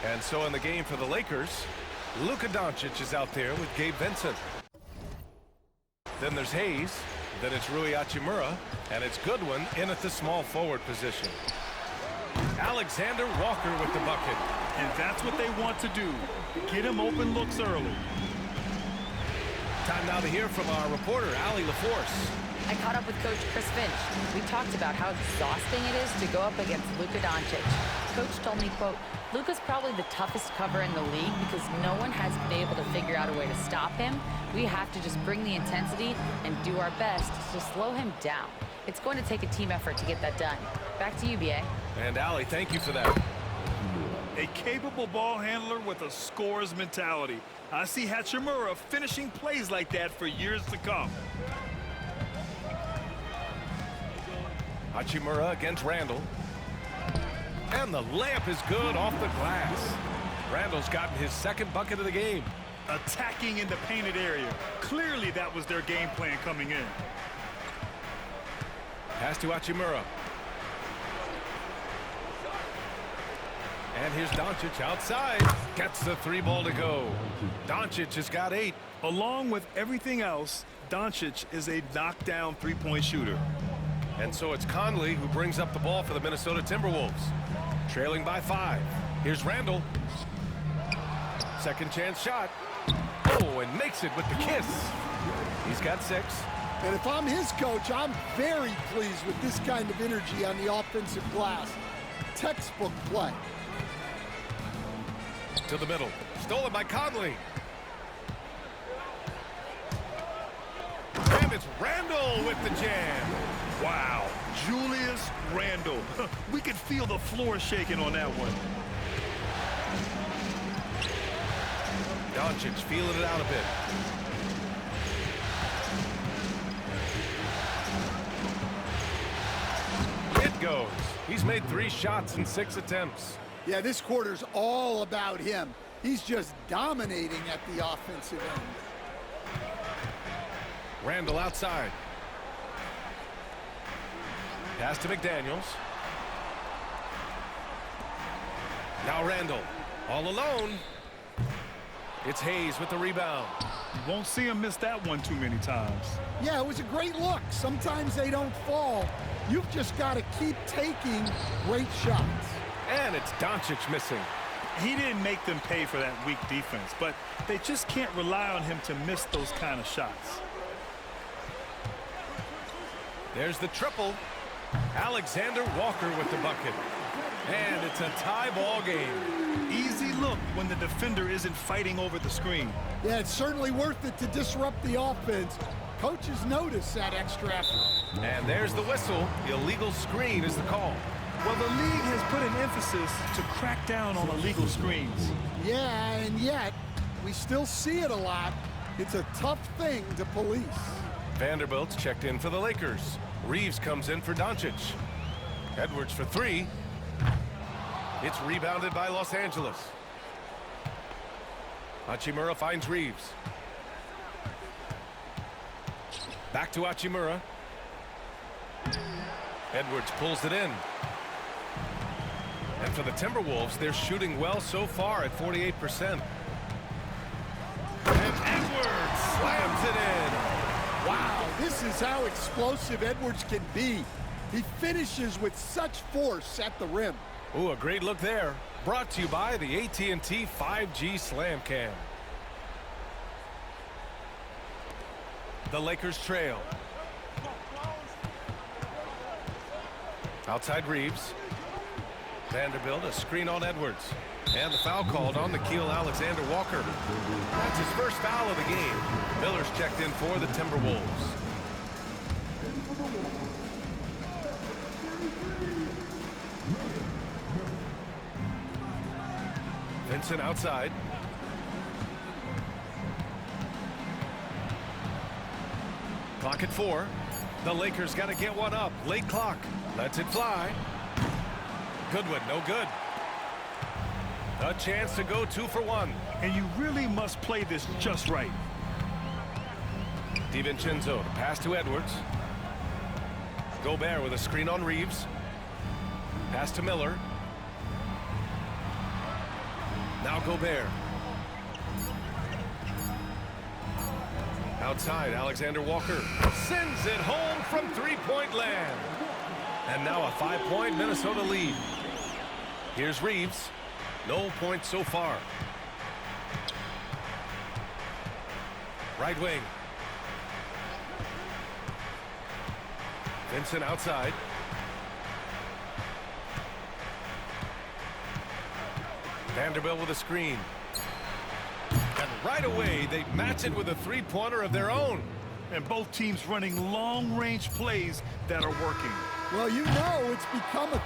And so in the game for the Lakers, Luka Doncic is out there with Gabe Vincent. Then there's Hayes. Then it's Rui Hachimura. And it's Goodwin in at the small forward position. Alexander Walker with the bucket. And that's what they want to do. Get him open looks early. Time now to hear from our reporter, Allie LaForce. I caught up with Coach Chris Finch. We talked about how exhausting it is to go up against Luka Doncic. Coach told me, quote, Luka's probably the toughest cover in the league because no one has been able to figure out a way to stop him. We have to just bring the intensity and do our best to slow him down. It's going to take a team effort to get that done. Back to you, B.A. And Allie, thank you for that. A capable ball handler with a scorer's mentality. I see Hachimura finishing plays like that for years to come. Hachimura against Randall. And the layup is good off the glass. Randall's gotten his second bucket of the game. Attacking in the painted area. Clearly that was their game plan coming in. Pass to Hachimura. And here's Doncic outside. Gets the three ball to go. Doncic has got 8. Along with everything else, Doncic is a knockdown three-point shooter. And so it's Conley who brings up the ball for the Minnesota Timberwolves. Trailing by 5. Here's Randall. Second chance shot. Oh, and makes it with the kiss. He's got 6. And if I'm his coach, I'm very pleased with this kind of energy on the offensive glass. Textbook play. To the middle. Stolen by Conley. And it's Randall with the jam. Wow, Julius Randall. We could feel the floor shaking on that one. Doncic feeling it out a bit. It goes. He's made 3 shots in 6 attempts. Yeah, this quarter's all about him. He's just dominating at the offensive end. Randall outside. Pass to McDaniels. Now Randall, all alone. It's Hayes with the rebound. You won't see him miss that one too many times. Yeah, it was a great look. Sometimes they don't fall. You've just got to keep taking great shots. And it's Doncic missing. He didn't make them pay for that weak defense, but they just can't rely on him to miss those kind of shots. There's the triple. Alexander Walker with the bucket. And it's a tie ball game. Easy look when the defender isn't fighting over the screen. Yeah, it's certainly worth it to disrupt the offense. Coaches notice that extra effort. And there's the whistle. The illegal screen is the call. Well, the league has put an emphasis to crack down on illegal screens. Yeah, and yet, we still see it a lot. It's a tough thing to police. Vanderbilt's checked in for the Lakers. Reeves comes in for Doncic. Edwards for 3. It's rebounded by Los Angeles. Hachimura finds Reeves. Back to Hachimura. Edwards pulls it in. And for the Timberwolves, they're shooting well so far at 48%. And Edwards slams it in. Wow, this is how explosive Edwards can be. He finishes with such force at the rim. Ooh, a great look there. Brought to you by the AT&T 5G Slam Cam. The Lakers trail. Outside Reeves. Vanderbilt, a screen on Edwards. And the foul called on Nickeil Alexander-Walker. That's his first foul of the game. Miller's checked in for the Timberwolves. Vincent outside. Clock at 4. The Lakers got to get one up. Late clock. Lets it fly. Goodwin, no good. A chance to go 2 for 1. And you really must play this just right. DiVincenzo to pass to Edwards. Gobert with a screen on Reeves. Pass to Miller. Now Gobert. Outside, Alexander Walker sends it home from three-point land. And now a 5-point Minnesota lead. Here's Reeves. No points so far. Right wing. Vincent outside. Vanderbilt with a screen. And right away, they match it with a three-pointer of their own. And both teams running long-range plays that are working. Well, you know it's become a...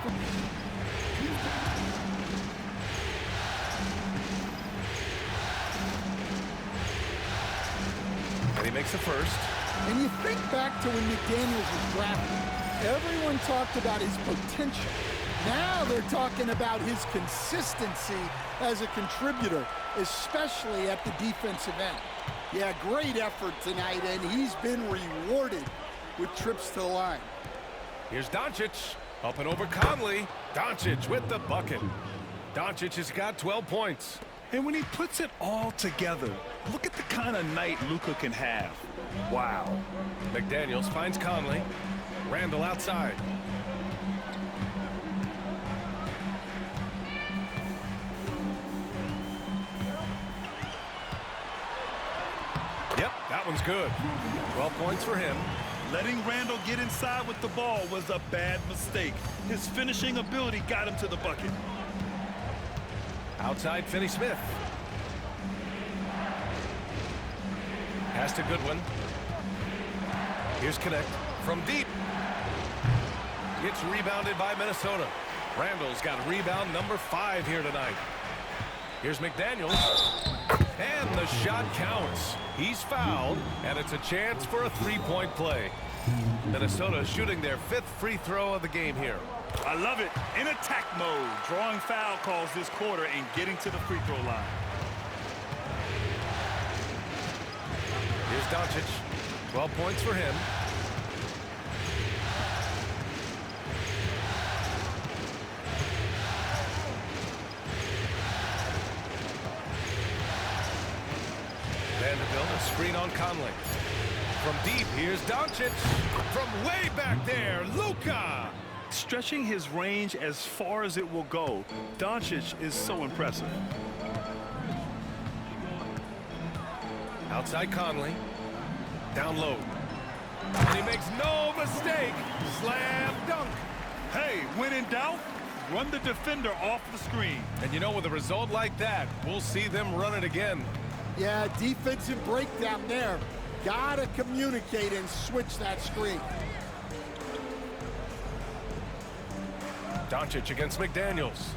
And he makes the first. And you think back to when McDaniels was drafted. Everyone talked about his potential. Now they're talking about his consistency as a contributor, especially at the defensive end. Yeah, great effort tonight, and he's been rewarded with trips to the line. Here's Doncic, up and over Conley. Doncic with the bucket. Doncic has got 12 points. And when he puts it all together, look at the kind of night Luka can have. Wow. McDaniels finds Conley. Randall outside. Yep, that one's good. 12 points for him. Letting Randall get inside with the ball was a bad mistake. His finishing ability got him to the bucket. Outside, Finney-Smith. Pass to Goodwin. Here's Connect from deep. It's rebounded by Minnesota. Randall's got rebound number 5 here tonight. Here's McDaniels. And the shot counts. He's fouled, and it's a chance for a three-point play. Minnesota shooting their 5th free throw of the game here. I love it. In attack mode, drawing foul calls this quarter and getting to the free throw line. Here's Doncic. 12 points for him. Vanderbilt, a screen on Conley. From deep, here's Doncic. From way back there, Luka. Stretching his range as far as it will go, Doncic is so impressive. Outside Conley. Down low. And he makes no mistake. Slam dunk. Hey, when in doubt, run the defender off the screen. And you know, with a result like that, we'll see them run it again. Yeah, defensive breakdown there. Gotta communicate and switch that screen. Doncic against McDaniels.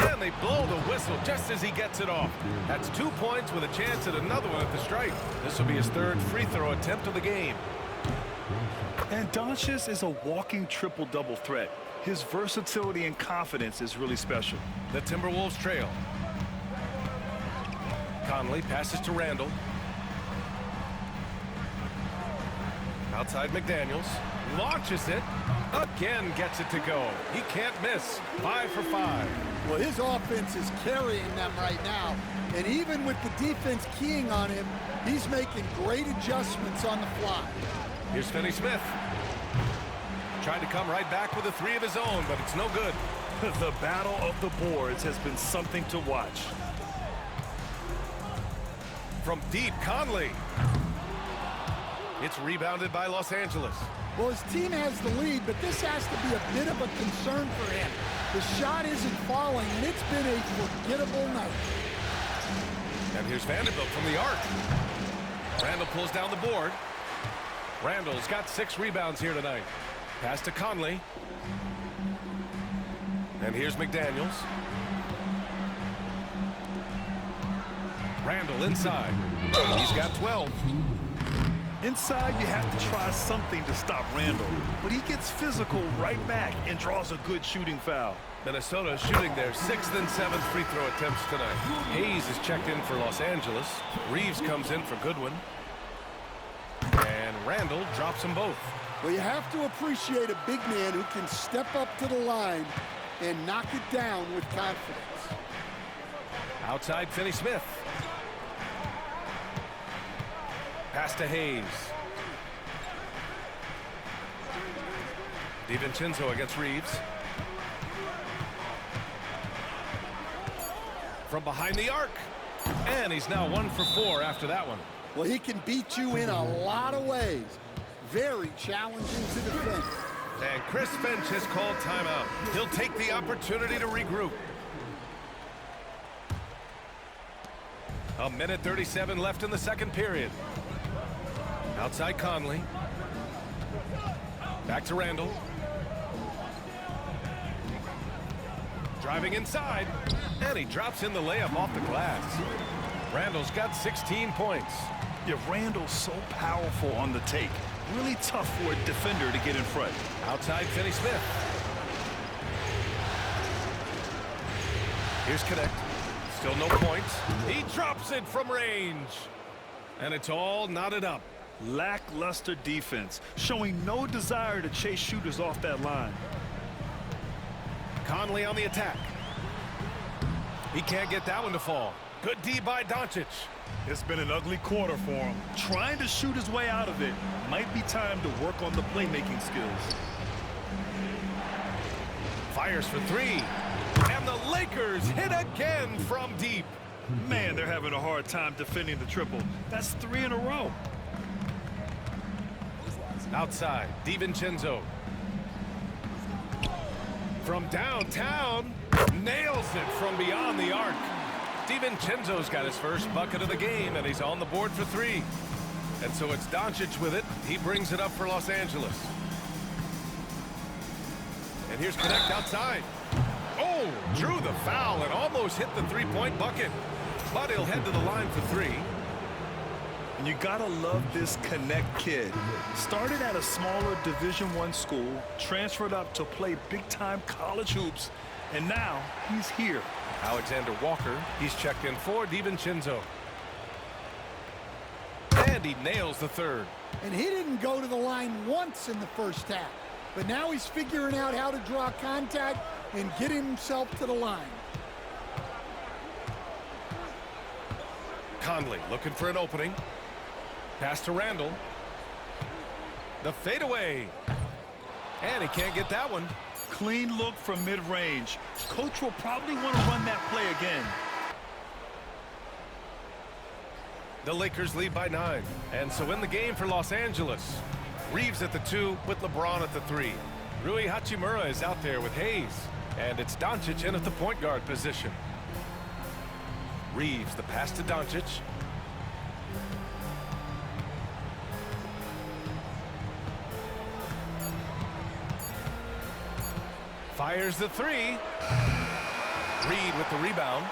And they blow the whistle just as he gets it off. That's 2 points with a chance at another one at the stripe. This will be his 3rd free throw attempt of the game. And Doncic is a walking triple-double threat. His versatility and confidence is really special. The Timberwolves trail. Conley passes to Randall. Outside McDaniels. Launches it. Again gets it to go. He can't miss. 5 for 5. Well, his offense is carrying them right now. And even with the defense keying on him, he's making great adjustments on the fly. Here's Finney-Smith. Tried to come right back with a 3 of his own, but it's no good. The battle of the boards has been something to watch. From deep, Conley. It's rebounded by Los Angeles. Well, his team has the lead, but this has to be a bit of a concern for him. The shot isn't falling, and it's been a forgettable night. And here's Vanderbilt from the arc. Randall pulls down the board. Randall's got 6 rebounds here tonight. Pass to Conley. And here's McDaniels. Randall inside. He's got 12. Inside, you have to try something to stop Randall, but he gets physical right back and draws a good shooting foul. Minnesota shooting their 6th and 7th free throw attempts tonight. Hayes is checked in for Los Angeles. Reeves comes in for Goodwin. And Randall drops them both. Well, you have to appreciate a big man who can step up to the line and knock it down with confidence. Outside Finney-Smith. Pass to Hayes. DiVincenzo against Reeves. From behind the arc. And he's now 1 for 4 after that one. Well, he can beat you in a lot of ways. Very challenging to defend. And Chris Finch has called timeout. He'll take the opportunity to regroup. A minute 37 left in the second period. Outside Conley. Back to Randall. Driving inside. And he drops in the layup off the glass. Randall's got 16 points. Yeah, Randall's so powerful on the take. Really tough for a defender to get in front. Outside Finney-Smith. Here's Connect. Still no points. He drops it from range. And it's all knotted up. Lackluster defense, showing no desire to chase shooters off that line. Conley on the attack. He can't get that one to fall. Good D by Doncic. It's been an ugly quarter for him. Trying to shoot his way out of it. Might be time to work on the playmaking skills. Fires for 3. And the Lakers hit again from deep. Man, they're having a hard time defending the triple. That's 3 in a row. Outside, DiVincenzo. From downtown, nails it from beyond the arc. DiVincenzo's got his first bucket of the game, and he's on the board for 3. And so it's Doncic with it. He brings it up for Los Angeles. And here's Connect outside. Oh, drew the foul and almost hit the three-point bucket. But he'll head to the line for 3. And you gotta love this Connect kid. Started at a smaller Division I school, transferred up to play big-time college hoops, and now he's here. Alexander Walker, he's checked in for DiVincenzo. And he nails the third. And he didn't go to the line once in the first half. But now he's figuring out how to draw contact and get himself to the line. Conley looking for an opening. Pass to Randall. The fadeaway. And he can't get that one. Clean look from mid-range. Coach will probably want to run that play again. The Lakers lead by 9. And so in the game for Los Angeles. Reeves at the 2 with LeBron at the 3. Rui Hachimura is out there with Hayes. And it's Doncic in at the point guard position. Reeves, the pass to Doncic. Fires the 3. Reed with the rebound.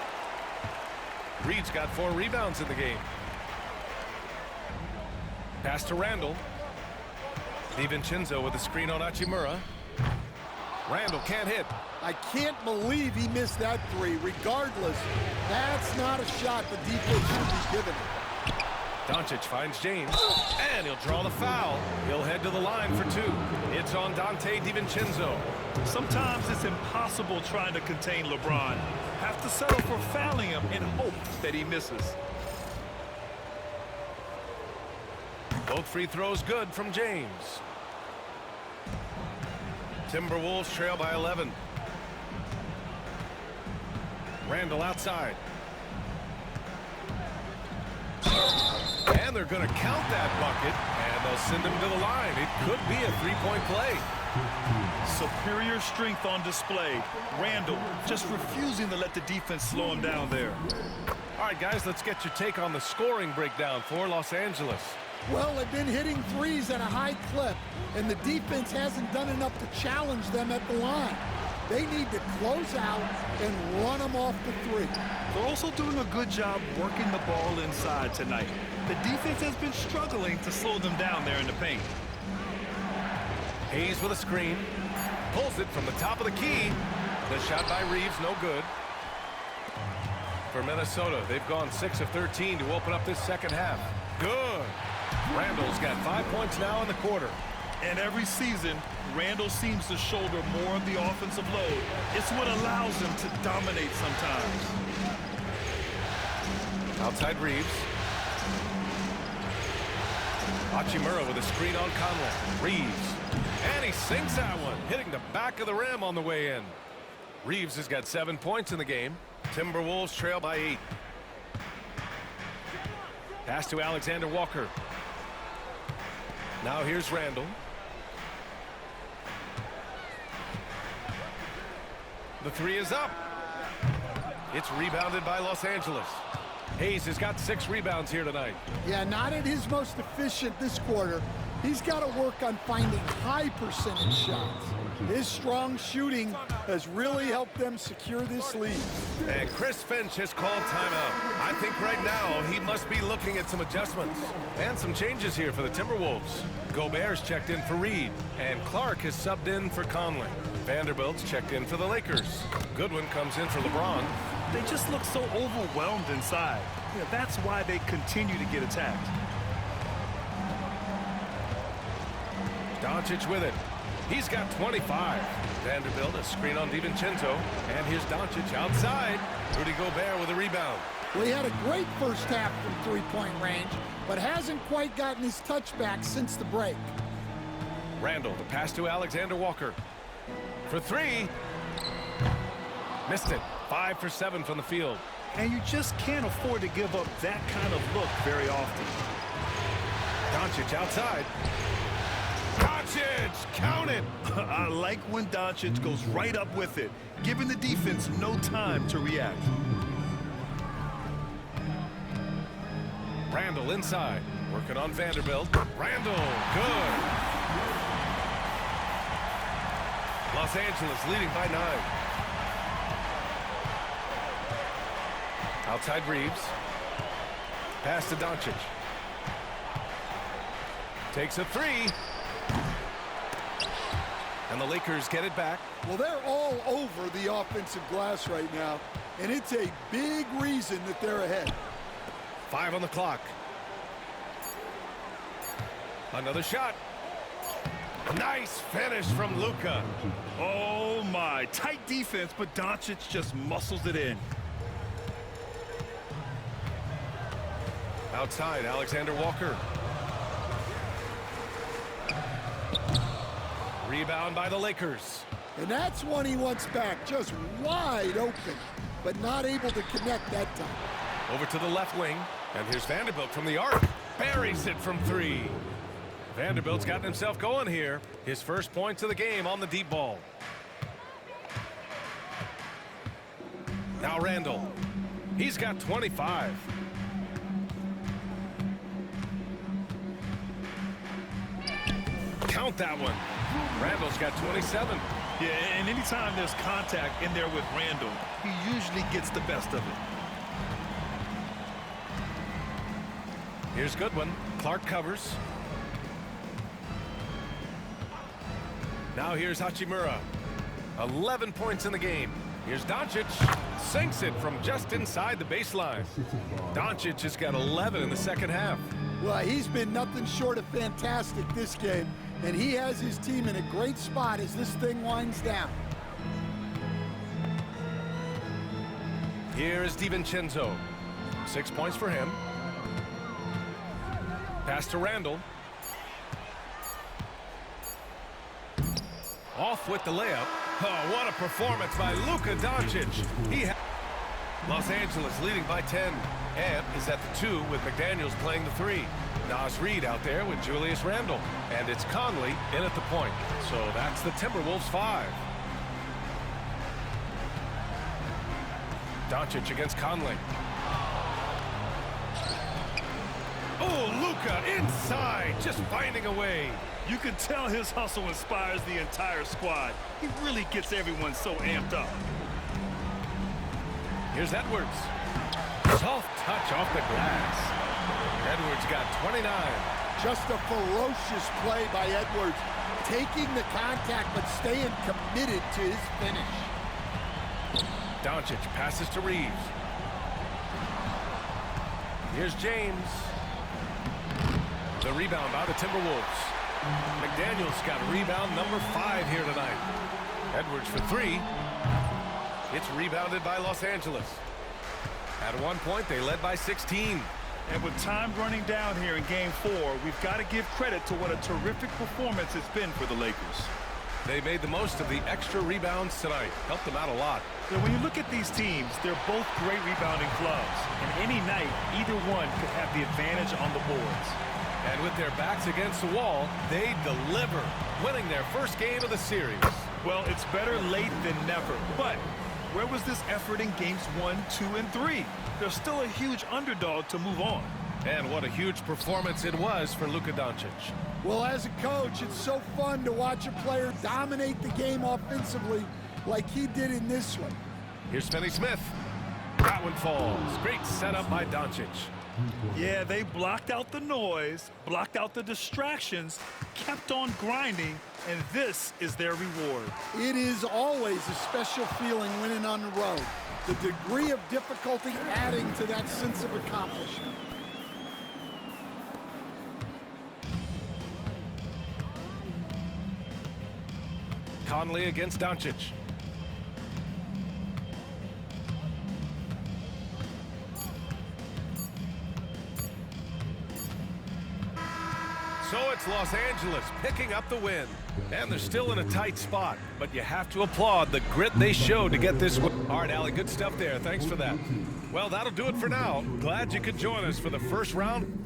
Reed's got 4 rebounds in the game. Pass to Randall. DiVincenzo with a screen on Hachimura. Randall can't hit. I can't believe he missed that 3. Regardless, that's not a shot the defense should be given. Doncic finds James, and he'll draw the foul. He'll head to the line for 2. It's on Dante DiVincenzo. Sometimes it's impossible trying to contain LeBron. Have to settle for fouling him and hope that he misses. Both free throws good from James. Timberwolves trail by 11. Randall outside. And they're going to count that bucket, and they'll send him to the line. It could be a 3-point play. Superior strength on display. Randall just refusing to let the defense slow him down there. All right, guys, let's get your take on the scoring breakdown for Los Angeles. Well, they've been hitting 3s at a high clip, and the defense hasn't done enough to challenge them at the line. They need to close out and run them off the 3. They're also doing a good job working the ball inside tonight. The defense has been struggling to slow them down there in the paint. Hayes with a screen. Pulls it from the top of the key. The shot by Reeves, no good. For Minnesota, they've gone 6 of 13 to open up this second half. Good. Randall's got 5 points now in the quarter. And every season, Randall seems to shoulder more of the offensive load. It's what allows him to dominate sometimes. Outside Reeves. Hachimura with a screen on Conley. Reeves. And he sinks that one, hitting the back of the rim on the way in. Reeves has got 7 points in the game. Timberwolves trail by 8. Pass to Alexander Walker. Now here's Randall. The three is up. It's rebounded by Los Angeles. Hayes has got 6 rebounds here tonight. Yeah, not at his most efficient this quarter. He's got to work on finding high percentage shots. His strong shooting has really helped them secure this lead. And Chris Finch has called timeout. I think right now he must be looking at some adjustments and some changes here for the Timberwolves. Gobert's checked in for Reed, and Clark has subbed in for Conley. Vanderbilt's checked in for the Lakers. Goodwin comes in for LeBron. They just look so overwhelmed inside. Yeah, that's why they continue to get attacked. Doncic with it. He's got 25. Vanderbilt a screen on DiVincenzo. And here's Doncic outside. Rudy Gobert with a rebound. Well, he had a great first half from three-point range, but hasn't quite gotten his touchback since the break. Randall, the pass to Alexander Walker. For 3. Missed it. 5 for 7 from the field. And you just can't afford to give up that kind of look very often. Doncic outside. Doncic, count it. I like when Doncic goes right up with it, giving the defense no time to react. Randall inside, working on Vanderbilt. Randall, good. Los Angeles leading by 9. Outside Reeves. Pass to Doncic. Takes a 3. And the Lakers get it back. Well, they're all over the offensive glass right now, and it's a big reason that they're ahead. 5 on the clock. Another shot. Nice finish from Luka. Oh, my. Tight defense, but Doncic just muscles it in. Outside, Alexander Walker. Rebound by the Lakers. And that's one he wants back, just wide open, but not able to connect that time. Over to the left wing, and here's Vanderbilt from the arc. Buries it from 3. Vanderbilt's gotten himself going here. His first points of the game on the deep ball. Now Randall. He's got 25. Count that one. Randall's got 27. Yeah, and anytime there's contact in there with Randall, he usually gets the best of it. Here's Goodwin. Clark covers. Now here's Hachimura. 11 points in the game. Here's Doncic. Sinks it from just inside the baseline. Doncic has got 11 in the second half. Well, he's been nothing short of fantastic this game, and he has his team in a great spot as this thing winds down. Here is DiVincenzo. 6 points for him. Pass to Randall. Off with the layup. Oh, what a performance by Luka Doncic. Los Angeles leading by 10. Ebb is at the 2 with McDaniels playing the 3. Nas Reed out there with Julius Randle. And it's Conley in at the point. So that's the Timberwolves 5. Doncic against Conley. Oh, Luka inside, just finding a way. You can tell his hustle inspires the entire squad. He really gets everyone so amped up. Here's Edwards. Soft touch off the glass. Edwards got 29. Just a ferocious play by Edwards, taking the contact but staying committed to his finish. Doncic passes to Reeves. Here's James. The rebound by the Timberwolves. McDaniels got rebound number 5 here tonight. Edwards for 3. It's rebounded by Los Angeles. At one point, they led by 16. And with time running down here in Game 4, we've got to give credit to what a terrific performance it's been for the Lakers. They made the most of the extra rebounds tonight. Helped them out a lot. Now, when you look at these teams, they're both great rebounding clubs. And any night, either one could have the advantage on the boards. And with their backs against the wall, they deliver, winning their first game of the series. Well, it's better late than never. But where was this effort in games 1, 2, and 3? They're still a huge underdog to move on. And what a huge performance it was for Luka Doncic. Well, as a coach, it's so fun to watch a player dominate the game offensively like he did in this one. Here's Finney Smith. That one falls. Great setup by Doncic. Yeah, they blocked out the noise, blocked out the distractions, kept on grinding, and this is their reward. It is always a special feeling winning on the road. The degree of difficulty adding to that sense of accomplishment. Conley against Doncic. So it's Los Angeles picking up the win. And they're still in a tight spot, but you have to applaud the grit they showed to get this win. All right, Allie, good stuff there. Thanks for that. Well, that'll do it for now. Glad you could join us for the first round.